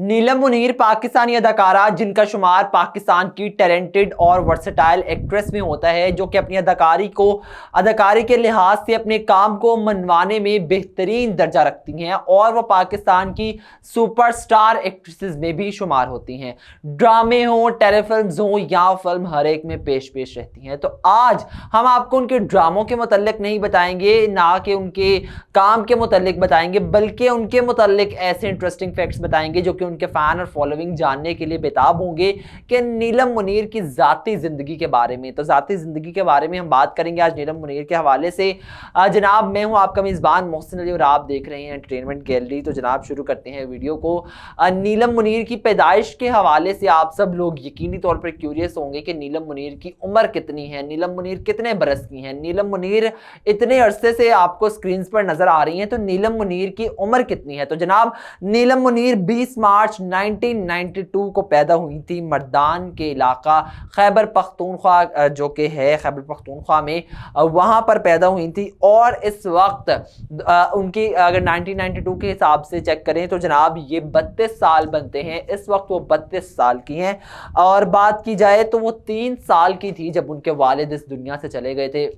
नीलम मुनीर पाकिस्तानी अदाकारा जिनका शुमार पाकिस्तान की टैलेंटेड और वर्सेटाइल एक्ट्रेस में होता है, जो कि अपनी अदाकारी के लिहाज से अपने काम को मनवाने में बेहतरीन दर्जा रखती हैं और वह पाकिस्तान की सुपरस्टार एक्ट्रेसेस में भी शुमार होती हैं। ड्रामे हो, टेलीफिल्म्स हो या फिल्म, हर एक में पेश रहती हैं। तो आज हम आपको उनके ड्रामों के मुतालिक नहीं बताएंगे, ना कि उनके काम के मुतालिक बताएंगे, बल्कि उनके मुतालिक ऐसे इंटरेस्टिंग फैक्ट्स बताएंगे जो कि उनके फैन और फॉलोइंग जानने के लिए बेताब होंगे कि नीलम मुनीर की ज़ाती ज़िंदगी के बारे में। तो ज़ाती ज़िंदगी के बारे में हम बात करेंगे आज नीलम मुनीर के हवाले से। जनाब, मैं हूं आपका मेज़बान मोहसिन अली और आप देख रहे हैं एंटरटेनमेंट गैलरी। तो जनाब, शुरू करते हैं वीडियो को। नीलम मुनीर की पैदाइश के हवाले से आप सब लोग यकीनी तौर पर क्यूरियस होंगे कि नीलम मुनीर की उम्र कितनी है, नीलम मुनीर कितने बरस की हैं। नीलम मुनीर इतने अरसे से आपको स्क्रीन पर नजर आ रही हैं, तो नीलम मुनीर की उम्र कितनी है? तो जनाब, नीलम मुनीर 20 मार्च 1992 को पैदा हुई थी मर्दान के इलाका खैबर पख्तूनख्वा जो कि है खैबर पख्तूनख्वा में, वहां पर पैदा हुई थी। और इस वक्त उनकी अगर 1992 के हिसाब से चेक करें तो जनाब ये 32 साल बनते हैं। इस वक्त वो 32 साल की हैं। और बात की जाए तो वो 3 साल की थी जब उनके वालिद इस दुनिया से चले गए थे,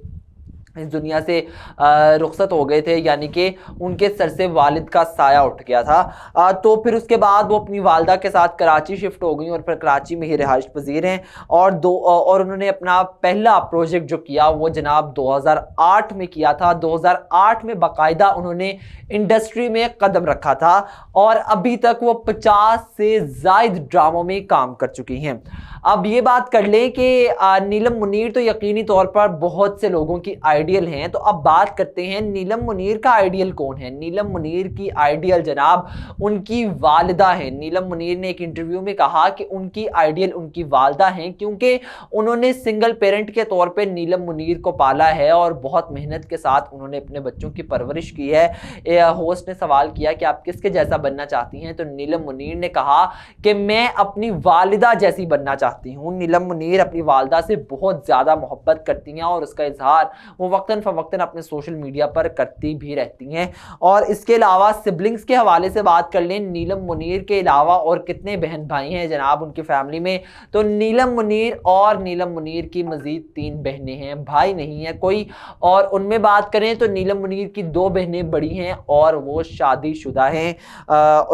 इस दुनिया से रुखसत हो गए थे, यानी कि उनके सर से वालिद का साया उठ गया था। तो फिर उसके बाद वो अपनी वालदा के साथ कराची शिफ्ट हो गई और फिर कराची में ही रिहाइश पजीर हैं। और उन्होंने अपना पहला प्रोजेक्ट जो किया वो जनाब 2008 में किया था। 2008 में बाकायदा उन्होंने इंडस्ट्री में कदम रखा था और अभी तक वो 50 से ज़ायद ड्रामों में काम कर चुकी हैं। अब ये बात कर लें कि नीलम मुनीर तो यकीनी तौर पर बहुत से लोगों की आइडियल हैं। तो अब बात करते हैं नीलम मुनीर का आइडियल कौन है। नीलम मुनीर की आइडियल जनाब उनकी वालिदा है। नीलम मुनीर ने एक इंटरव्यू में कहा कि उनकी आइडियल उनकी वालिदा हैं, क्योंकि उन्होंने सिंगल पेरेंट के तौर पे नीलम मुनीर को पाला है और बहुत मेहनत के साथ उन्होंने अपने बच्चों की परवरिश की है। होस्ट ने सवाल किया कि आप किसके जैसा बनना चाहती हैं, तो नीलम मुनीर ने कहा कि मैं अपनी वालिदा जैसी बनना चाहती हूँ। नीलम मुनीर अपनी वालिदा से बहुत ज़्यादा मोहब्बत करती हैं और उसका इजहार वो वक्तन फ़वक्तन अपने सोशल मीडिया पर करती भी रहती हैं। और इसके अलावा सिबलिंग्स के हवाले से बात कर लें, नीलम मुनीर के अलावा और कितने बहन भाई हैं जनाब उनकी फैमिली में, तो नीलम मुनीर और नीलम मुनीर की मज़ीद 3 बहनें हैं, भाई नहीं है कोई। और उनमें बात करें तो नीलम मुनीर की 2 बहनें बड़ी हैं और वो शादीशुदा हैं,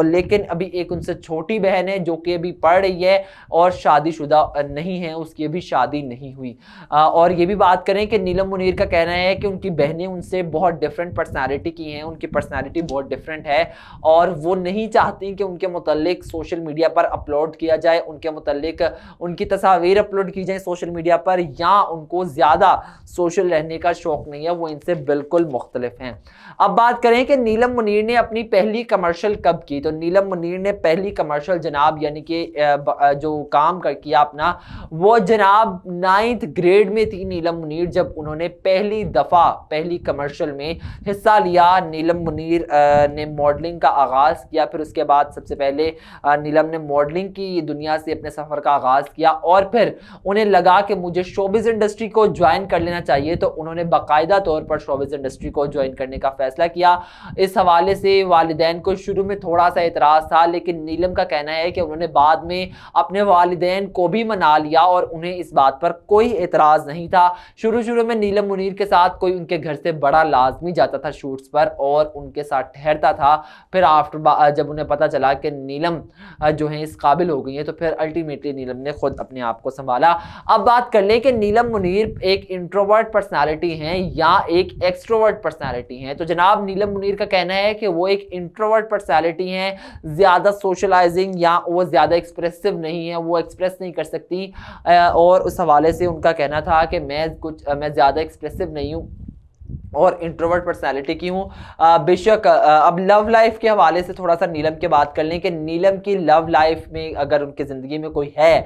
लेकिन अभी एक उनसे छोटी बहन है जो कि अभी पढ़ रही है और शादीशुदा नहीं है, उसकी अभी शादी नहीं हुई। और ये भी बात करें कि नीलम मुनीर का कहना है कि उनकी बहनें उनसे बहुत डिफरेंट पर्सनालिटी की हैं, उनकी पर्सनालिटी बहुत डिफरेंट है और वो नहीं चाहती कि उनके मुतालिक सोशल मीडिया पर अपलोड किया जाए, उनके मुतालिक उनकी तस्वीर अपलोड की जाए सोशल मीडिया पर, या उनको ज़्यादा सोशल रहने का शौक़ नहीं है, वो इनसे बिल्कुल मुख्तलिफ हैं। अब बात करें कि नीलम मुनीर ने अपनी पहली कमर्शियल कब की, तो नीलम मुनीर ने पहली कमर्शियल जनाब यानी कि जो काम किया अपना, वो जनाब 9th ग्रेड में थी नीलम मुनीर जब उन्होंने पहली दफ़ा पहली कमर्शियल में हिस्सा लिया। नीलम मुनीर ने मॉडलिंग का आगाज़ किया। फिर उसके बाद सबसे पहले नीलम ने मॉडलिंग की दुनिया से अपने सफ़र का आगाज़ किया और फिर उन्हें लगा कि मुझे शोबिज़ इंडस्ट्री को ज्वाइन कर लेना चाहिए, तो उन्होंने बाकायदा तौर पर शोबिज़ इंडस्ट्री को ज्वाइन करने का फ़ैसला किया। इस हवाले से वालिदैन को शुरू में थोड़ा सा एतराज़ था, लेकिन नीलम का कहना है कि उन्होंने बाद में अपने वालिदैन को भी मना लिया और उन्हें इस बात पर कोई एतराज़ नहीं था। शुरू में नीलम मुनीर के साथ कोई उनके घर से बड़ा लाजमी जाता था शूट्स पर और उनके साथ ठहरता था। फिर आफ्टर जब उन्हें पता चला कि नीलम जो है इस काबिल हो गई है, तो फिर अल्टीमेटली नीलम ने खुद अपने आप को संभाला। अब बात कर लें कि नीलम मुनीर एक इंट्रोवर्ट पर्सनालिटी हैं या एक एक्सट्रोवर्ट पर्सनालिटी हैं, तो जनाब नीलम मुनीर का कहना है कि वो एक इंट्रोवर्ट पर्सनालिटी हैं, ज़्यादा सोशलाइजिंग या वो ज़्यादा एक्सप्रेसिव नहीं है, वो एक्सप्रेस नहीं कर सकती। और उस हवाले से उनका कहना था कि मैं ज़्यादा एक्सप्रेसिव नहीं हूँ और इंट्रोवर्ट पर्सनालिटी की हूँ। बेशक अब लव लाइफ के हवाले से थोड़ा सा नीलम की बात कर लें कि नीलम की लव लाइफ में अगर उनकी ज़िंदगी में कोई है,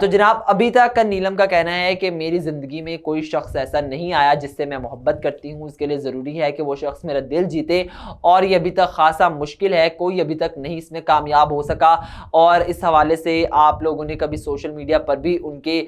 तो जनाब अभी तक का नीलम का कहना है कि मेरी ज़िंदगी में कोई शख्स ऐसा नहीं आया जिससे मैं मोहब्बत करती हूँ। उसके लिए ज़रूरी है कि वो शख्स मेरा दिल जीते और ये अभी तक खासा मुश्किल है, कोई अभी तक नहीं इसमें कामयाब हो सका। और इस हवाले से आप लोगों ने कभी सोशल मीडिया पर भी उनके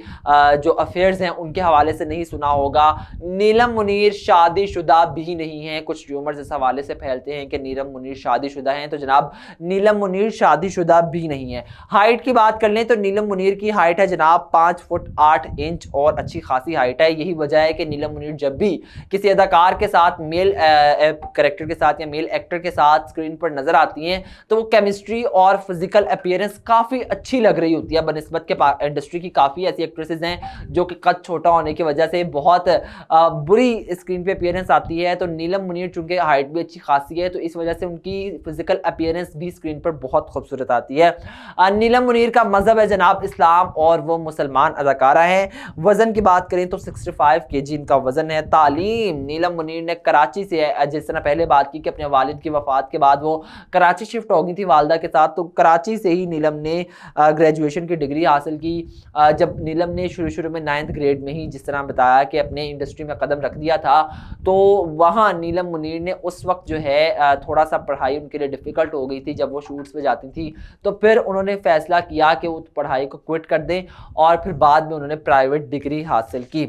जो अफेयर्स हैं उनके हवाले से नहीं सुना होगा। नीलम मुनीर शादी शादीशुदा भी नहीं है। कुछ र्यूमर्स इस हवाले से फैलते हैं कि नीलम मुनीर शादीशुदा हैं, तो जनाब नीलम मुनीर शादीशुदा भी नहीं है। हाइट की बात कर लें तो नीलम मुनीर की हाइट है जनाब 5 फुट 8 इंच और अच्छी खासी हाइट है। यही वजह है कि नीलम मुनीर जब भी किसी अदाकार के साथ, मेल कैरेक्टर के साथ या मेल एक्टर के साथ स्क्रीन पर नजर आती हैं तो वो केमिस्ट्री और फिजिकल अपीयरेंस काफी अच्छी लग रही होती है बनिस्बत के इंडस्ट्री की काफी ऐसी एक्ट्रेसेस हैं जो कि कद छोटा होने की वजह से बहुत बुरी स्क्रीन पे अपीयरेंस आती है। तो नीलम मुनीर चूंकि हाइट भी अच्छी खासी है तो इस वजह से उनकी फिजिकल अपीयरेंस भी स्क्रीन पर बहुत खूबसूरत आती है। नीलम मुनीर का मजहब है जनाब इस्लाम और वो मुसलमान अदाकारा है। वजन की बात करें तो 65 केजी इनका वजन है। तालीम नीलम मुनीर ने कराची से, जिस तरह पहले बात की कि अपने वालिद की वफात के बाद वो कराची शिफ्ट हो गई थी वालदा के साथ, तो कराची से ही नीलम ने ग्रेजुएशन की डिग्री हासिल की। जब नीलम ने शुरू में 9th ग्रेड में ही जिस तरह बताया कि अपने इंडस्ट्री में कदम रख दिया था, तो वहाँ नीलम मुनीर ने उस वक्त जो है थोड़ा सा पढ़ाई उनके लिए डिफ़िकल्ट हो गई थी जब वो शूट्स पे जाती थी, तो फिर उन्होंने फैसला किया कि वो पढ़ाई को क्विट कर दें और फिर बाद में उन्होंने प्राइवेट डिग्री हासिल की।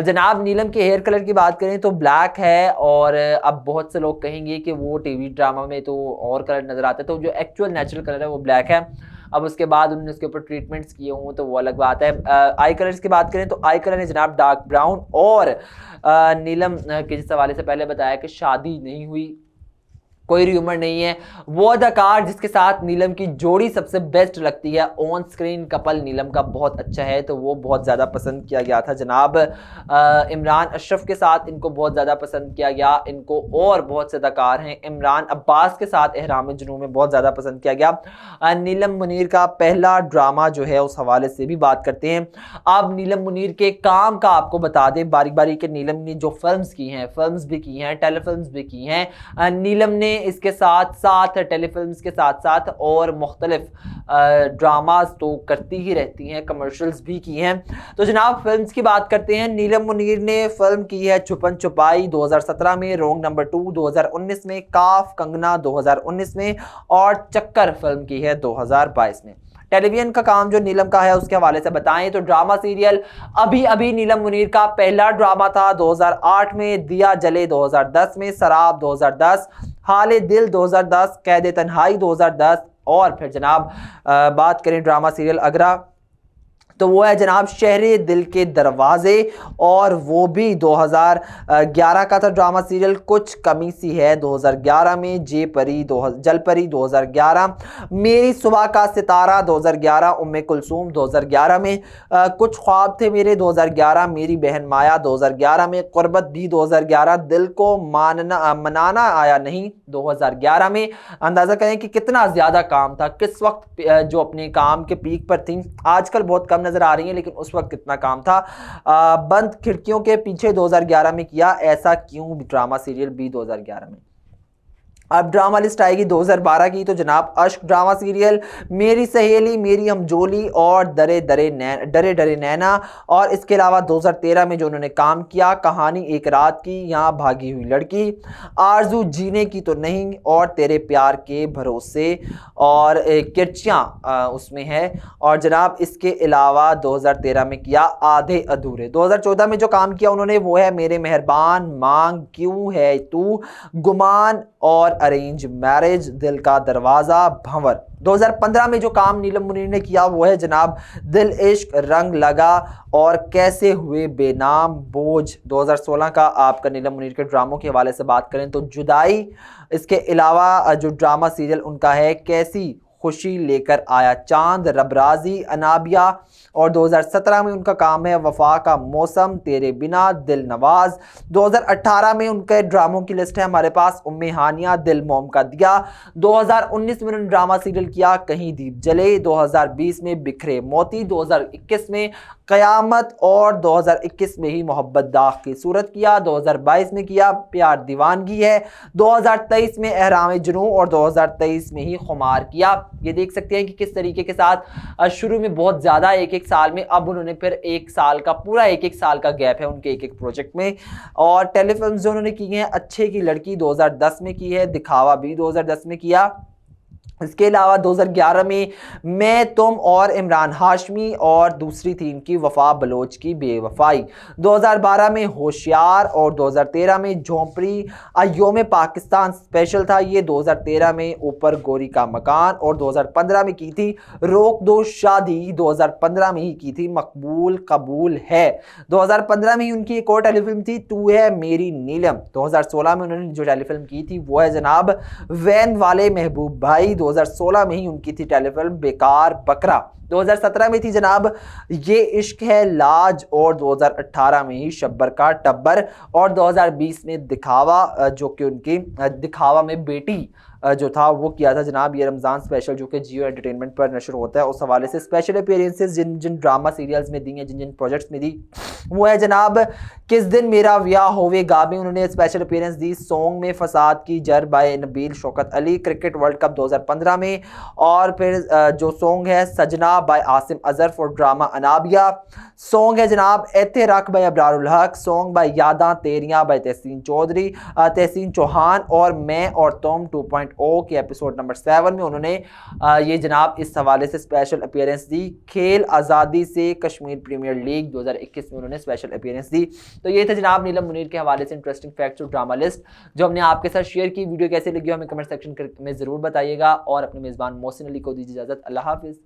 जनाब नीलम के हेयर कलर की बात करें तो ब्लैक है, और अब बहुत से लोग कहेंगे कि वो टीवी ड्रामा में तो और कलर नज़र आता है, तो जो एक्चुअल नेचुरल कलर है वो ब्लैक है। अब उसके बाद उन्होंने उसके ऊपर ट्रीटमेंट्स किए हों तो वो अलग बात है। आई कलर्स की बात करें तो आई कलर है जनाब डार्क ब्राउन, और नीलम के जिस हवाले से पहले बताया कि शादी नहीं हुई, कोई र्यूमर नहीं है। वो अदाकार जिसके साथ नीलम की जोड़ी सबसे बेस्ट लगती है, ऑन स्क्रीन कपल नीलम का बहुत अच्छा है, तो वो बहुत ज़्यादा पसंद किया गया था जनाब इमरान अशरफ के साथ, इनको बहुत ज़्यादा पसंद किया गया। इनको और बहुत से अदाकार हैं, इमरान अब्बास के साथ एहराम जुनून में बहुत ज़्यादा पसंद किया गया। नीलम मुनीर का पहला ड्रामा जो है उस हवाले से भी बात करते हैं। अब नीलम मुनीर के काम का आपको बता दें बारीक बारीक कि नीलम ने जो फिल्म्स की हैं, फिल्म्स भी की हैं, टेलीफिल्म्स भी की हैं। नीलम ने इसके साथ साथ टेलीफिल्म्स के साथ साथ और मुख्तलिफ ड्रामाज तो करती ही रहती हैं, कमर्शियल्स भी की हैं। तो जनाब फिल्म्स की बात करते हैं। नीलम मुनीर ने फिल्म की है छुपन छुपाई 2017 में, रोंग नंबर 2 2019 में, काफ कंगना 2019 में, और चक्कर फिल्म की है 2022 में। टेलीविजन का काम जो नीलम का है उसके हवाले से बताएं तो ड्रामा सीरियल अभी अभी नीलम मुनीर का पहला ड्रामा था 2008 में, दिया जले 2010 में, शराब 2010, हाले दिल 2010, कैद तन्हाई 2010, और फिर जनाब बात करें ड्रामा सीरियल अगरा तो वो है जनाब शहरे दिल के दरवाजे, और वो भी 2011 का था ड्रामा सीरियल। कुछ कमी सी है 2011 में, जलपरी 2011, मेरी सुबह का सितारा 2011, उम्मे कुलसूम 2011 में, कुछ ख्वाब थे मेरे 2011, मेरी बहन माया 2011 में, कुर्बत भी 2011, दिल को मनाना आया नहीं 2011 में। अंदाज़ा करें कि कितना ज़्यादा काम था, किस वक्त जो अपने काम के पीक पर थी। आजकल बहुत कम नजर आ रही है लेकिन उस वक्त कितना काम था। बंद खिड़कियों के पीछे 2011 में किया, ऐसा क्यों ड्रामा सीरियल भी 2011 में। अब ड्रामा लिस्ट आएगी 2012 की, तो जनाब अश्क ड्रामा सीरियल, मेरी सहेली मेरी हमजोली, और डरे डरे नैना, और इसके अलावा 2013 में जो उन्होंने काम किया कहानी एक रात की, यहाँ भागी हुई लड़की, आरजू जीने की तो नहीं, और तेरे प्यार के भरोसे, और किरचियाँ उसमें है। और जनाब इसके अलावा 2013 में किया आधे अधूरे। 2014 में जो काम किया उन्होंने वो है मेरे मेहरबान, मांग क्यों है तू, गुमान, और अरेंज मैरिज, दिल का दरवाजा, भंवर। 2015 में जो काम नीलम मुनीर ने किया वो है जनाब दिल इश्क, रंग लगा, और कैसे हुए बेनाम, बोझ। 2016 का आपका नीलम मुनीर के ड्रामों के हवाले से बात करें तो जुदाई। इसके अलावा जो ड्रामा सीरियल उनका है कैसी खुशी लेकर आया चांद, रबराजी, अनाबिया, और 2017 में उनका काम है वफा का मौसम, तेरे बिना, दिल नवाज। 2018 में उनके ड्रामों की लिस्ट है हमारे पास, उम्मे हानिया, दिल मोम का दिया। 2019 में उन्होंने ड्रामा सीरियल किया कहीं दीप जले, 2020 में बिखरे मोती, 2021 में कयामत, और 2021 में ही मोहब्बत दाग की सूरत किया, 2022 में किया प्यार दीवानगी है, 2023 में एहराम जुनून, और 2023 में ही खुमार किया। ये देख सकते हैं कि किस तरीके के साथ शुरू में बहुत ज़्यादा एक साल में, अब उन्होंने फिर एक साल का पूरा एक साल का गैप है उनके एक प्रोजेक्ट में। और टेलीफिल्म जो उन्होंने की हैं अच्छे की लड़की 2010 में की है, दिखावा भी 2010 में किया, इसके अलावा 2011 में मैं तुम और इमरान हाशमी, और दूसरी थी इनकी वफा बलोच की बेवफाई। 2012 में होशियार, और 2013 में झोंपड़ी अयोम पाकिस्तान स्पेशल था ये। 2013 में ऊपर गोरी का मकान, और 2015 में की थी रोक दो शादी। 2015 में ही की थी मकबूल कबूल है। 2015 में ही उनकी एक और टेलीफिल्म थी तू है मेरी नीलम। 2016 में उन्होंने जो टेलीफिल्म की थी वो है जनाब वैन वाले महबूब भाई। 2016 में ही उनकी थी टेलीफिल्म बेकार बकरा। 2017 में थी जनाब ये इश्क है लाज, और 2018 में ही शब्बर का टब्बर, और 2020 में दिखावा, जो कि उनकी दिखावा में बेटी जो था वो किया था जनाब ये रमज़ान स्पेशल, जो कि जियो एंटरटेनमेंट पर नशर होता है। उस हवाले से स्पेशल अपीयरेंसेस जिन जिन ड्रामा सीरियल्स में दी हैं, जिन जिन प्रोजेक्ट्स में दी, वो है जनाब किस दिन मेरा व्याह होवेगा में उन्होंने स्पेशल अपीयरेंस दी। सॉन्ग में फसाद की जर by Nabeel Shaukat Ali, cricket world cup 2015 में, और फिर जो सॉन्ग है Sajna by Asim Azhar for drama Anabia. Song है जनाब एथे रख बाय अबरारुल हक, सॉन्ग बाय यादा तेरियां बाय तहसीन चौधरी तहसीन चौहान, और मैं और तुम 2.0 के एपिसोड नंबर 7 में उन्होंने ये जनाब इस हवाले से स्पेशल अपीयरेंस दी। खेल आज़ादी से कश्मीर प्रीमियर लीग 2021 में उन्होंने स्पेशल अपीयरेंस दी। तो ये थे जनाब नीलम मुनीर के हवाले से इंटरेस्टिंग फैक्ट्स और ड्रामा लिस्ट जो हमने आपके साथ शेयर की। वीडियो कैसे लगी हमें कमेंट सेक्शन में ज़रूर बताइएगा, और अपने मेज़बान मोहसिन अली को दीजिए इजाज़त। अल्लाह हाफिज़।